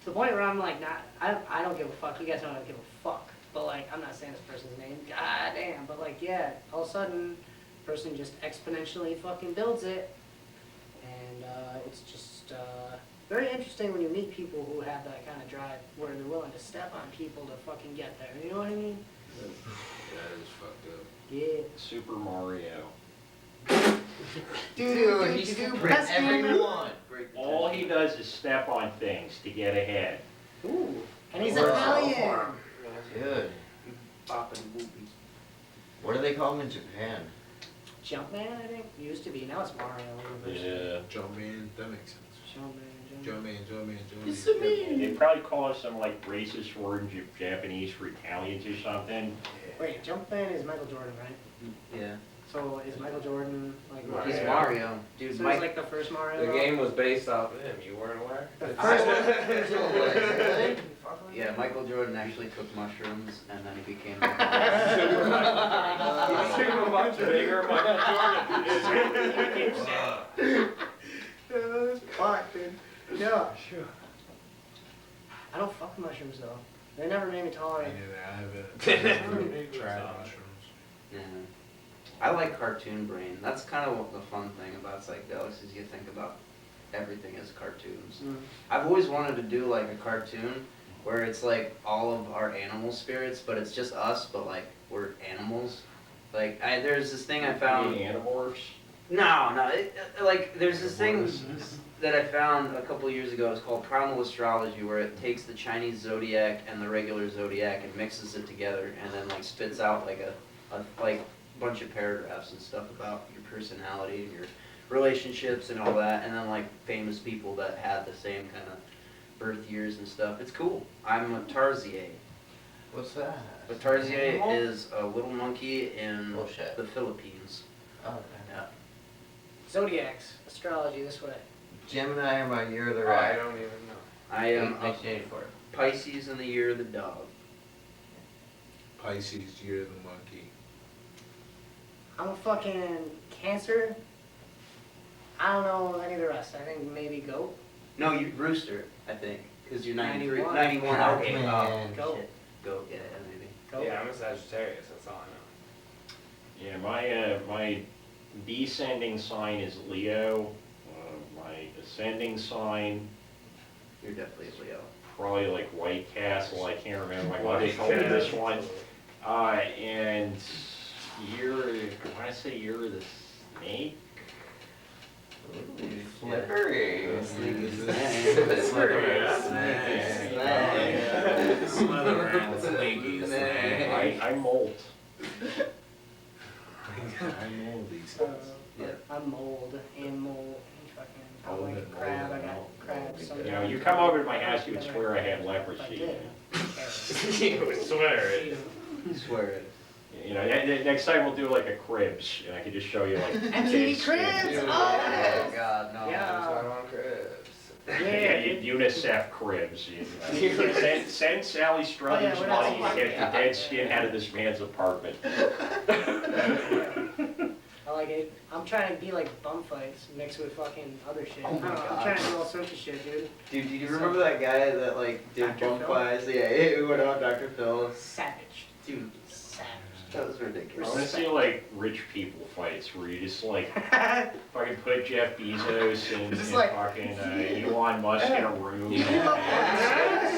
the point where I'm like, I don't give a fuck. You guys don't give a fuck. But like, I'm not saying this person's name. God damn. But like, yeah, all of a sudden, person just exponentially fucking builds it. And it's just very interesting when you meet people who have that kind of drive, where they're willing to step on people to fucking get there. You know what I mean? That is fucked up. Yeah. Super Mario. Dude, he's break best game ever. everyone. All he does is step on things to get ahead. Ooh, and he's Wow. Italian. Dude, Bopping boobies. what do they call him in Japan? Jumpman, I think, used to be. Now it's Mario. Yeah. Jumpman, that makes sense. Jumpman. Jumpman. They probably call us some like racist word in Japanese for Italians or something. Wait, Jumpman is Michael Jordan, right? Yeah. So is Michael Jordan like Mario. He's Mario. Dude, So Mike. it's like the first Mario. The though? game was based off of him. You weren't aware? The first one. Yeah, Michael Jordan actually took mushrooms and then he became. He's too much bigger, Michael Jordan. That's fucked, dude. Yeah, sure. I don't fuck mushrooms though. They never made me I tolerate. haven't tried mushrooms. Yeah. I like cartoon brain. That's kind of what the fun thing about psychedelics is you think about everything as cartoons. Mm. I've always wanted to do like a cartoon where it's like all of our animal spirits, but it's just us, but like we're animals. Like there's this thing I found. Animorphs. No, like there's this thing that I found a couple years ago. It's called primal astrology, where it takes the Chinese zodiac and the regular zodiac and mixes it together, and then like spits out like a bunch of paragraphs and stuff about your personality and your relationships and all that, and then like famous people that had the same kind of birth years and stuff. It's cool. I'm a Tarsier. What's that? A Tarsier is a little monkey in Bullshit. the Philippines. Oh, okay. Yeah. Zodiacs, astrology, this way. Gemini are my year of the I rat. don't even know. I am a 1984. Pisces in the year of the dog. Pisces, year of the monkey. I'm a fucking Cancer. I don't know any of the rest. I think maybe goat. No, you rooster, I think, because you're 93, 91. 91. Okay, Man. Goat. shit. Goat, yeah, maybe. Goat. Yeah, I'm a Sagittarius. That's all I know. Yeah, my descending sign is Leo. My ascending sign, You're definitely a Leo. probably like White Castle. I can't remember. My mother told me this one. And year, I want to say year of the snake. Slippery. I'm mold. I know these things. Yeah. I'm mold and mold and fucking. I'm Mold like and crab. mold I got and crabs. mold. Some You know, you come over to my house, you would swear I have I leprosy. did. You would swear it. Swear it. You know, next time we'll do like a cribs, and I could just show you like. MTV kids. Cribs! Yeah. Oh, Oh yes! God, no. Yeah. I want cribs. Yeah, UNICEF cribs. You know. Send Sally Struthers we're not money to get the dead skin out of this man's apartment. I like it. I'm trying to be like bum fights mixed with fucking other shit. Oh my I don't know, God. I'm trying to do all sorts of shit, dude. Dude, do you remember that guy that like did Dr. bump Phil? flies? Yeah, who went on Dr. Phil. Savage. Dude, Savage. that was I ridiculous. want to see like rich people fights where you just like fucking put Jeff Bezos and Just like- fucking Elon Musk in a room.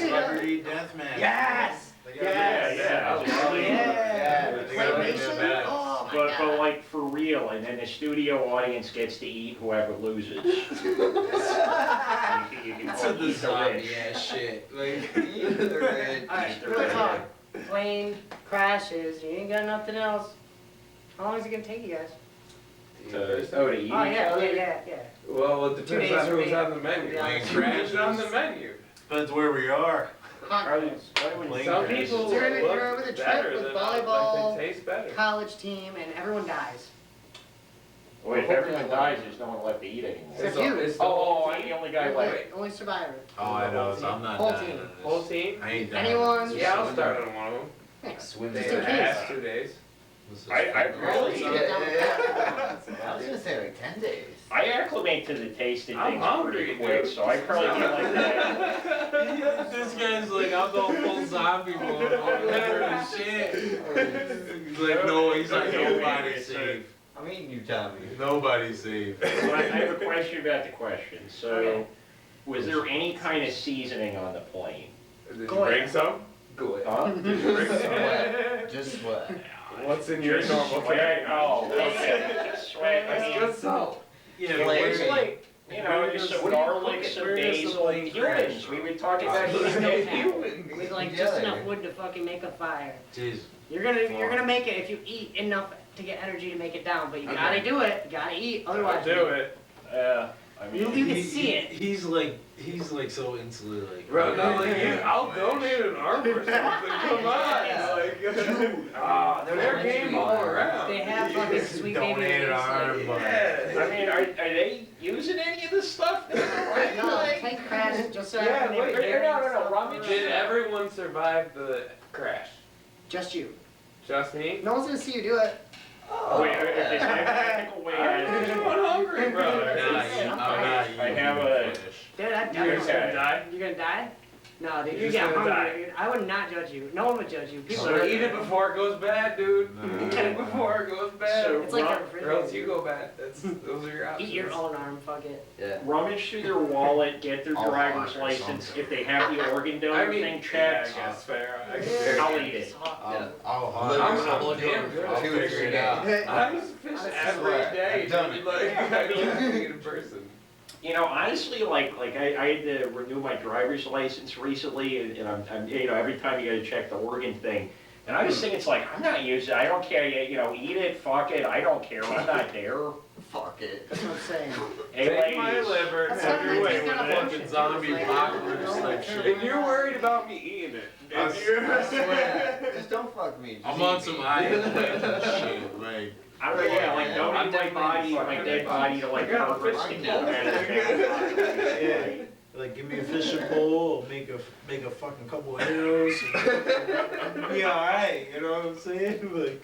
Celebrity deathmatch. Yes! Yeah, yeah. was really- Yeah. They gotta make Claymation? that bad. Oh my But God. like for real, and then the studio audience gets to eat whoever loses. you can That's fucking the eat the zombie rich. ass shit. Like, Alright, real talk. Plane crashes, you ain't got nothing else. How long is it gonna take you guys? To eat Oh, each yeah, other? yeah. Well, it 2 depends days on for who's me. on the menu. Yeah. Like Who's on the menu? depends where we are. Probably- probably Some crashes. people You're look over the trip better with than volleyball. Like they taste better. College team, and everyone dies. Wait, if everyone dies, there's no one left to eat anymore. Except It's you. the Oh, whole I'm team? the only guy You're left. the only survivor. Oh, I know, so I'm not Whole dying team. on this. Whole team? I ain't dying. Anyone? on this. Yeah, I'll start on one of them. Yeah. Swim They Just in were case. asked 2 days. This is I fucking really- awesome. Yeah. I was gonna say like 10 days. I acclimate to the taste of I'm things hungry, pretty quick, dude. so I probably get like that. This guy's like, I'll go full zombie mode. I'll never shit. He's like, no, he's like, nobody's safe. I'm eating you, Tommy. Nobody's safe. So I have a question about the question. So, Okay. was there any kind of seasoning on the plane? Did you Go bring ahead. some? Go ahead. Huh? Did you bring some? Sweat. Just sweat. What's in your Just normal sweat. can? Oh, okay. Just sweat. I That's mean, good salt. Yeah, it's Flavor. like, you know, just some What do you garlic, cook it? some Where does the basil, plane crash humans. We were talking about humans. With like just enough wood to fucking make a fire. Jeez. You're gonna make it if you eat enough to get energy to make it down, but you gotta do it. You gotta eat, otherwise. I'll do it. I You mean, can see it. He's like so insular, like. Bro, no, like I'll donate an arm or something. Come on, like, they're game all around. They have fucking sweet baby. Donate an rays, arm. like- Yeah. I mean, are they using any of this stuff? Right? No, Like, plane crash just so Yeah, happened they were wait, there no, and no, stuff. rummage. Did everyone survive the crash? Just you. Just me? No one's gonna see you do it. Wait, if there's no practical way out of I'm this, going hungry, brother. I have a. Dude, I'd You're die. gonna die? You're gonna die? No, dude, You're you just get gonna hungry, dude. I would not judge you. No one would judge you. People So would- eat it before it goes bad, dude. Nah. Eat it before it goes bad. So It's like a or else refrigerator. you go bad. Those are your options. Eat your own arm, fuck it. Yeah. Rummage through their wallet, get their I'll driver's watch or license. something. If they have the organ donor thing checked, yeah, I guess fair. I'll eat it. I'll I'm damn good. I'll figure it out. I fish every swear, day, I've done dude. it. Like, I don't meet in person. You know, honestly, like I had to renew my driver's license recently, and I'm you know, every time you got to check the organ thing. And I was thinking, it's like, I'm not using it. I don't care. You know, eat it, fuck it. I don't care. I'm not there. Fuck it. That's what I'm saying. Hey, Take my ladies. liver and That's have not your like way it's with gonna it. function. Fucking zombie It's like- apocalypse type shit. And you're worried about me eating it. I And you're swear. Just don't fuck me. Just I'm eat on me. some iron plans and shit, like. I don't know, yeah, like I'm donating my dead body, fucking my dead body to like I got a corporates to fishing kill pole. Yeah. Like, give me a fishing pole, make a fucking couple arrows, and be alright, you know what I'm saying? Like,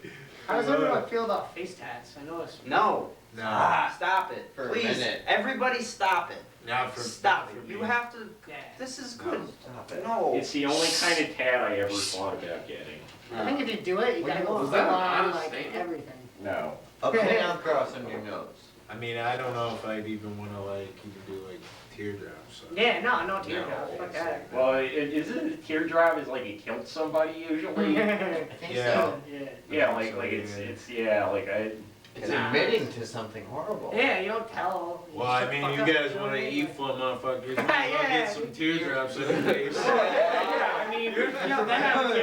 How does everyone feel about face tats? I know it's. No. nah, Stop it. For a Please. minute. Everybody stop it. not for Stop for it. me. You have to. Yeah. This is good. Stop it. No. It's the only kind of tat I ever thought about getting. I think if you do it, you gotta go Was full that an on, honest like statement? everything. No. Upside down cross on your nose. I mean, I don't know if I'd even want to like even do like teardrops. So. Yeah, no teardrops. No. Fuck that. Well, isn't a teardrop is like it killed somebody usually? I think Yeah. so. Yeah. Yeah, like it's yeah, like I. It's admitting to something horrible. Yeah, you don't tell. Well, I mean, you guys want to eat for motherfuckers. I'll Yeah. get some teardrops in the face. Yeah, I mean, No, that happens.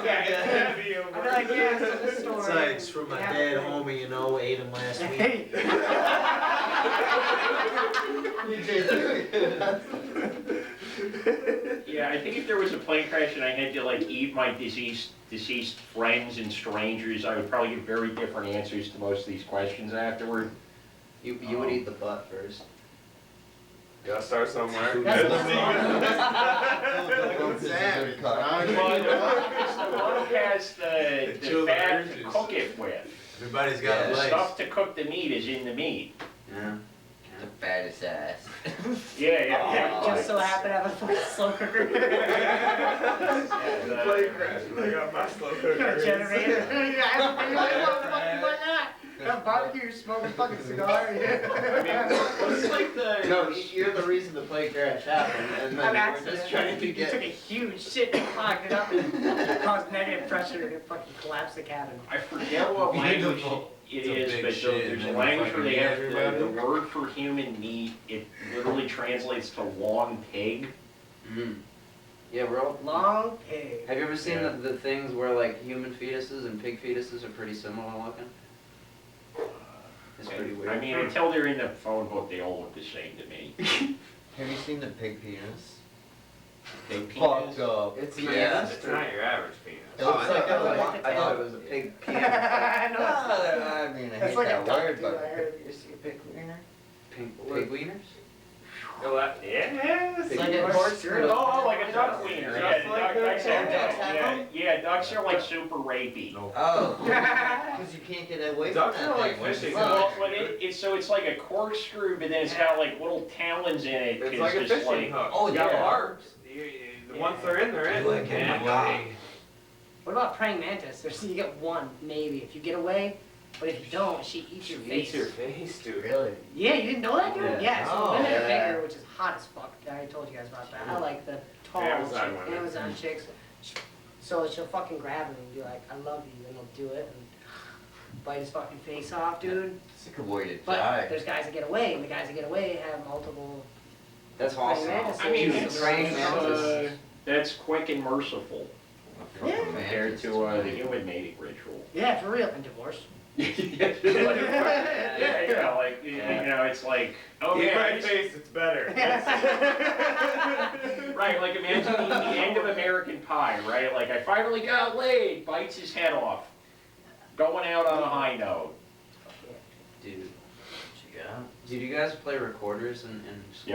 okay. I'd be like, yeah, so this story. It's like it's from my Yeah. dead homie, you know, ate him last week. Hey. Yeah, I think if there was a plane crash and I had to like eat my deceased friends and strangers, I would probably give very different answers to most of these questions afterward. You would eat the butt first. Gotta start somewhere. That's The one has the Chill the fat to urges. cook it with. Everybody's got The a place. stuff to cook the meat is in the meat. Yeah. The fattest ass. Yeah. Just so happen to have a fucking slow cooker. Plane crash. I got my slow Got a cooker. generator. Why not? Got barbecue, smoking fucking cigar. What's like the No, you're the reason the plane crash happened, and An then we're just trying accident. to You took a get. huge shit and clogged it up and caused negative pressure and it fucking collapsed the cabin. I forget what language Beautiful. it It's a is, big but shit, there's a and language where they have everybody- the word for human meat. It literally translates to long pig. Mm. Yeah, we're all. Long pig. Have you ever seen Yeah. the things where like human fetuses and pig fetuses are pretty similar looking? It's pretty weird. I mean, until they're in the phone book, they all look the same to me. Have you seen the pig penis? Big Fucked penis. up. It's Yeah. It's not your average penis. It looks like I a. like the I thought tail. it was a pig penis. I know. I mean, I That's hate like a that duck, word, too, but I heard. you see a pig wiener? Pig wieners? Yes. It's like a corkscrew. Oh, like a duck wiener. Yeah, Just like ducks that. are, Ducks have yeah, yeah, ducks are like super rapey. No. Oh, because you can't get away from Ducks that are like thing. fishing Well, hooks. but so it's like a corkscrew, but then it's got like little talons in it. It's like a just fishing hook. Oh, It's got yeah. barbs. Once they're in, they're in. Like, oh my And, God. What about praying mantis? There's, you get one, maybe. If you get away, But if you don't, she eats your face. Eats your face, dude. Really? Yeah, you didn't know that, dude? Yeah. Yeah, so Oh, women are yeah. bigger, which is hot as fuck. I already told you guys about that. I like the tall Amazon chicks, women. Amazon chicks. So she'll fucking grab him and be like, I love you, and he'll do it and bite his fucking face off, dude. It's like a way to But die. there's guys that get away, and the guys that get away have multiple. That's awesome. I mean, It's it's, praying mantis. that's quick and merciful Yeah. compared to the human mating ritual. Yeah, for real. And divorce. Yeah, like, you know, it's like, oh Eat yeah, my face, it's better. right, like imagine the end of American Pie, right? Like, I finally got laid, bites his head off, going out on a high note. Dude, What you got? did you guys play recorders in school?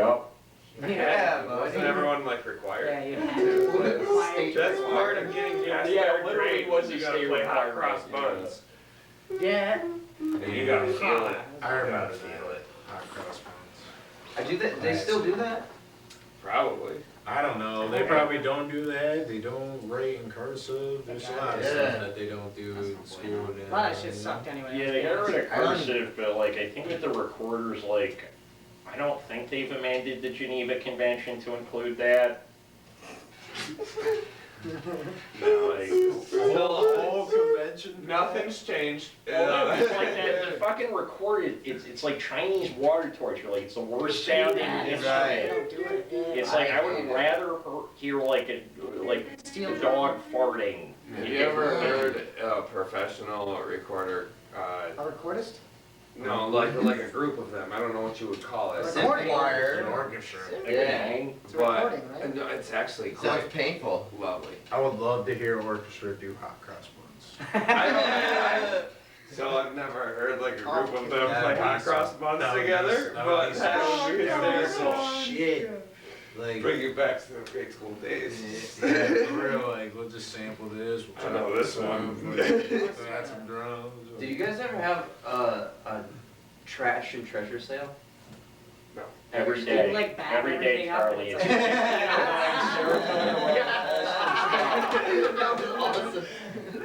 Yep. Yeah, Wasn't everyone like required? Yeah, you have to. That's part of getting past Yeah, third literally grade. was a You gotta state play hot requirement, cross buns. Yeah. And you gotta feel it. I remember You gotta that. feel it. Hot cross buns. I do that. They still do that? Probably. I don't know. They probably don't do that. They don't write in cursive. There's a lot of Yeah. stuff that they don't do That's in not school. A lot of shit sucked anyway. Yeah, they got rid of cursive, but like, I think with the recorders, like, I don't think they've amended the Geneva Convention to include that. Like, The whole convention. Nothing's changed. well, no, it's like that, the fucking recorded, it's like Chinese water torture, like, it's the worst sounding instrument. They don't do it. Yeah. It's like, I would rather hear like Steel a dog farting. Have you ever heard a professional recorder? A recordist? No, like a group of them. I don't know what you would call it. Recording. An orchestra. Yeah. It's a But recording, right? no, it's actually Sounds quite painful. lovely. I would love to hear orchestra do hot cross buns. So I've never heard like a group of them That play would hot be cross so- buns that would be together, so- that would but be so that would be shit. That would be hysterical. so shit. Like, Bring you back to the grade school days. yeah, for real. Like, we'll just sample this. We'll I know this one. We'll add some drums. Did you guys ever have a trash and treasure sale? No. Every You day, like back every day, everything up, Charlie. it's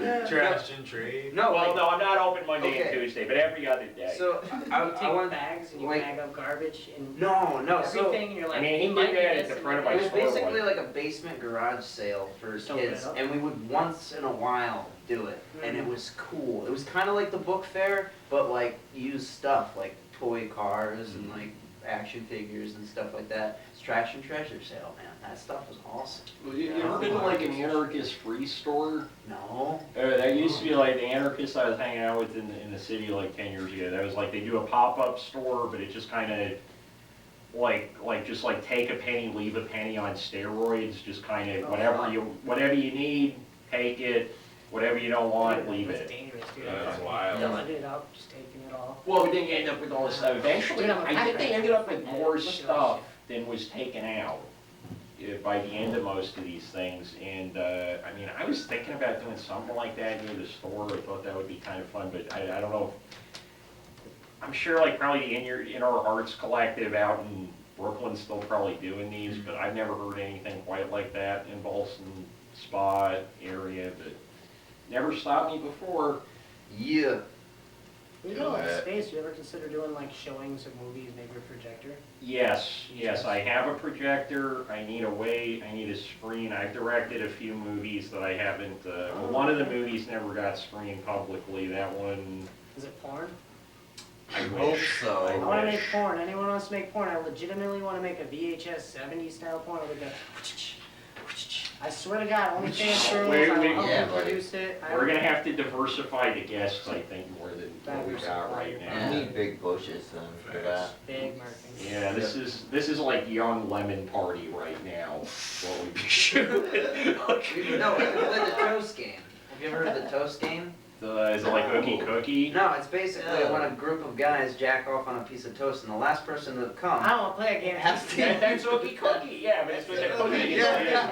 It's Trash and trade. No, Well, like, no, I'm not open Monday and Okay. Tuesday, but every other day. so You I take want. bags and you like- bag up garbage and No, so everything, and you're like, I mean, he you might did that be at the this front of and my it was that. store. basically like a basement garage sale for Don't put kids, it up. and we would once in a while do it, and it Mhm. was cool. It was kind of like the book fair, but like used stuff, like toy cars and like action figures and stuff like that. It's trash and treasure sale, man. That stuff was awesome. You ever been to like an anarchist free store? No. That used to be like the anarchists I was hanging out with in the city like 10 years ago. That was like, they do a pop-up store, but it just kind of like just like take a penny, leave a penny on steroids, just kind of whatever you need, take it, whatever you don't want, leave It's it. dangerous, dude. That's wild. Filling it up, just taking it all. Well, then you end up with all this stuff. Eventually, Dude, I'm a I think they ended up with packer. more Look at stuff than was taken out by the end of most of these things. And I mean, I was thinking about doing something like that near the store. I thought that would be kind of fun, but I don't know. I'm sure like probably in our Arts Collective out in Brooklyn's still probably doing these, but I've never heard anything quite like that in Boston Spa area, but never stopped me before. Yeah. You got a lot of space. You ever consider doing like showings of movies, maybe a projector? Yes, I have a projector, I need a screen. I've directed a few movies that I haven't, well, one of the movies never got screened publicly, that one, Is it porn? I hope wish. so. I want to make porn. Anyone wants to make porn? I legitimately want to make a VHS 70s style porn with a. I swear to God, OnlyFans girls, Wait, I will wait, help yeah, you buddy. produce it. We're gonna have to diversify the guests, I think, more than what we got right I now. need big bushes then for that. Big markings. Yeah, this is like young lemon party right now, what we've been shooting. No, we played the toast game. Have you ever heard of the toast game? Is it like Ookie Cookie? No, it's basically when a group of guys jack off on a piece of toast, and the last person to I come don't want to play a game. has to. That's Ookie Cookie, yeah, but it's with the cookie. Yeah.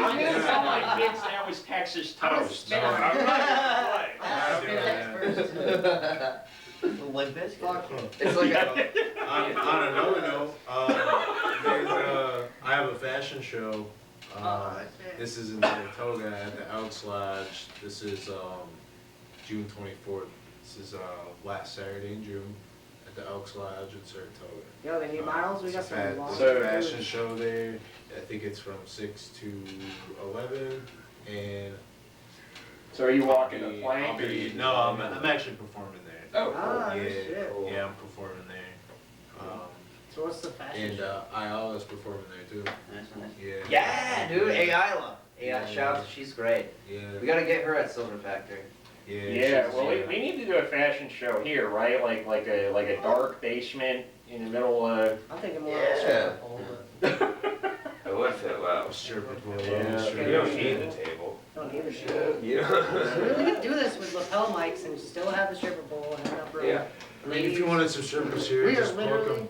I'm gonna tell my kids that was Texas toast. spit No, on I'm it. not Spit doing it that. first. Limp Bizkit. It's like a, On another note, I have a fashion show. This is in Saratoga at the Elks Lodge. This is June 24th. This is last Saturday in June at the Elks Lodge in Saratoga. Yo, they need models. We It's got a some fa- models. it's a fashion show there. I think it's from 6 to 11, and So are you walking the plank? no, I'm actually performing there. Oh, Ah, yeah, shit. yeah, I'm performing there. So what's the fashion And show? Ayala's performing there too. Nice, nice. Yeah. Yeah, dude, Ayala. Yeah. Shout out, she's great. Yeah. We gotta get her at Silver Factory. Yeah. Yeah, she's- well, we need to do a fashion show here, right? Like a dark basement in the middle of. I'm thinking more of a stripper pole, but It would fit well. Stripper pole. Yeah. You don't need the table. don't need a show. You We really could do this with lapel mics and still have the stripper pole and enough room. Yeah. I mean, if you wanted some strippers here, We are just book literally them.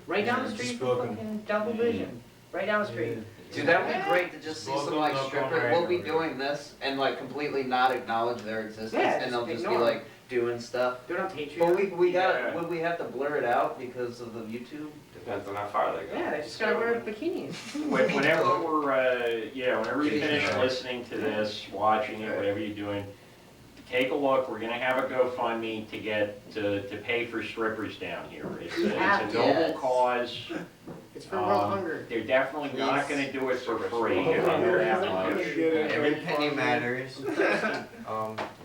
right down the Just street book from 'em. fucking Double Vision. Right down the street. Dude, that would be great to just see Welcome some like up on stripper. right We'll be over. doing this and like completely not acknowledge their existence, Yeah, and they'll just just be ignore 'em. like doing stuff. Do it on Patreon. But we got Yeah. would we have to blur it out because of the YouTube? Depends on how far they go. Yeah, they just gotta wear bikinis. Whenever whenever you finish Yeah. listening to this, watching it, whatever you're doing, take a look. We're gonna have a GoFundMe to get to pay for strippers down here. It's a noble Yes. cause. It's for world hunger. They're definitely not Please. gonna do it for free. You know that much. Every penny matters.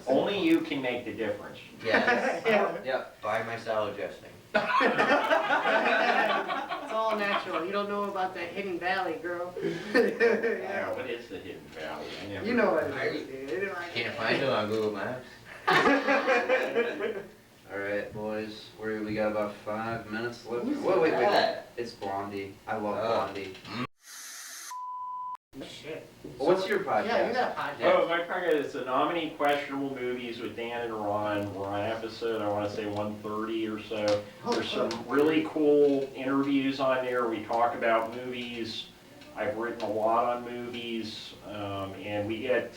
Only you can make the difference. Yes. Yeah. Yep. Buy my salad dressing. It's all natural. You don't know about that hidden valley, girl. Yeah, what is the Hidden Valley? I never- You know what it is, dude. Can't find it on Google Maps. All right, boys. We got about 5 minutes left. Who's Wait. that? It's Blondie. I love Oh. Blondie. Shit. What's your podcast? Yeah, you got a podcast. Oh, my podcast is the Nominee Questionable Movies with Dan and Ron. We're on episode, I want to say 130 or so. There's some really cool interviews on there. We talk about movies. I've written a lot on movies, and we get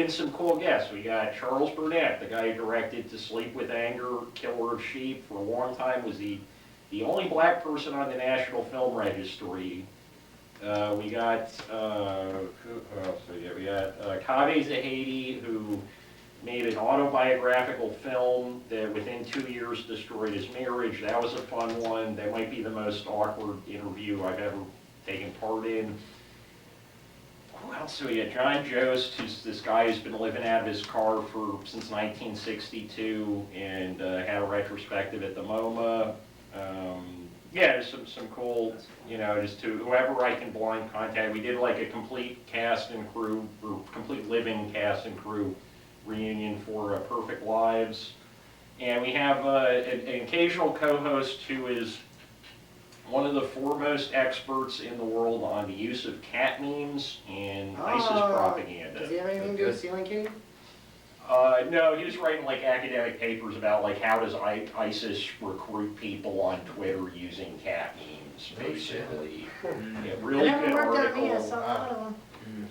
in some cool guests. We got Charles Burnett, the guy who directed To Sleep with Anger, Killer of Sheep. For a long time was the only black person on the National Film Registry. We got who else? We got Kaveh Zahedi, who made an autobiographical film that within 2 years destroyed his marriage. That was a fun one. That might be the most awkward interview I've ever taken part in. Who else do we got? John Jost, who's this guy who's been living out of his car since 1962 and had a retrospective at the MoMA. Yeah, there's some cool, just to whoever I can blind contact. We did like a complete cast and crew, or complete living cast and crew reunion for Perfect Lives. And we have an occasional co-host who is one of the foremost experts in the world on the use of cat memes and ISIS propaganda. Does he have anything to do with Ceiling King? No, he was writing like academic papers about like how does ISIS recruit people on Twitter using cat memes, basically. Yeah, really It never good worked on me. I article. saw a lot of them.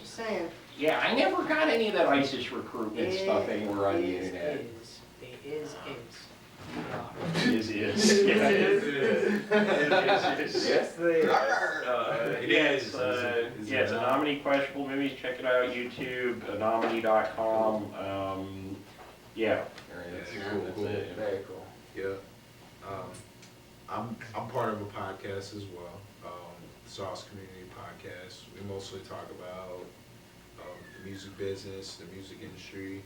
Just saying. Yeah, I never got any of that ISIS recruitment stuff anywhere on the internet. It is. Is. Yeah, it is. Yes, they are. It's a nominee questionable movies. Check it out, YouTube, nominee.com. Yeah. That's Cool. it. Very cool. Yeah. I'm part of a podcast as well. Sauce Community Podcast. We mostly talk about the music business, the music industry,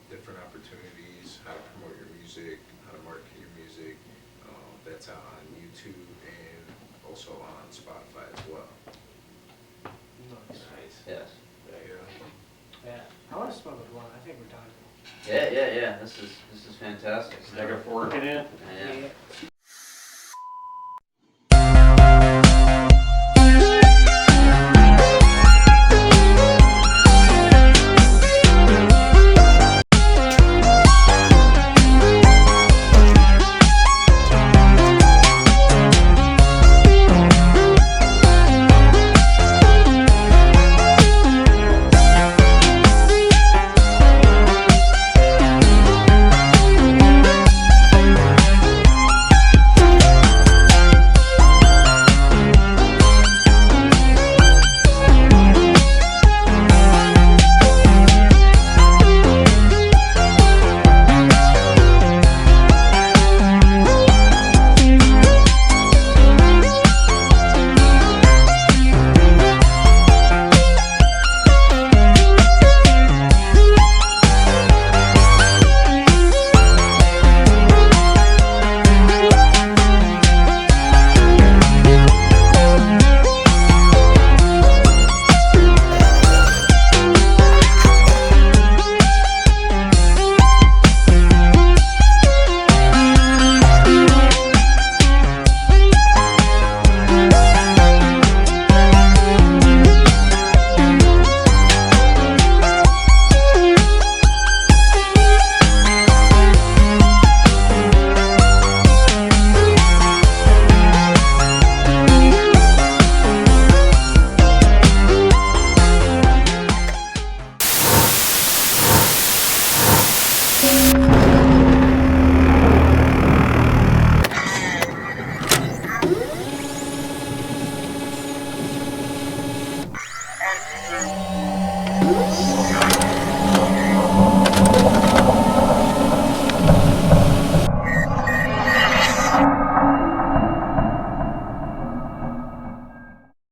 different opportunities, how to promote your music, how to market your music. That's out on YouTube and also on Spotify as well. Nice. Yes. Yeah. Yeah. I want to smoke a blunt. I think we're done. Yeah. This is fantastic. Stick a fork in it. Yeah. Bye.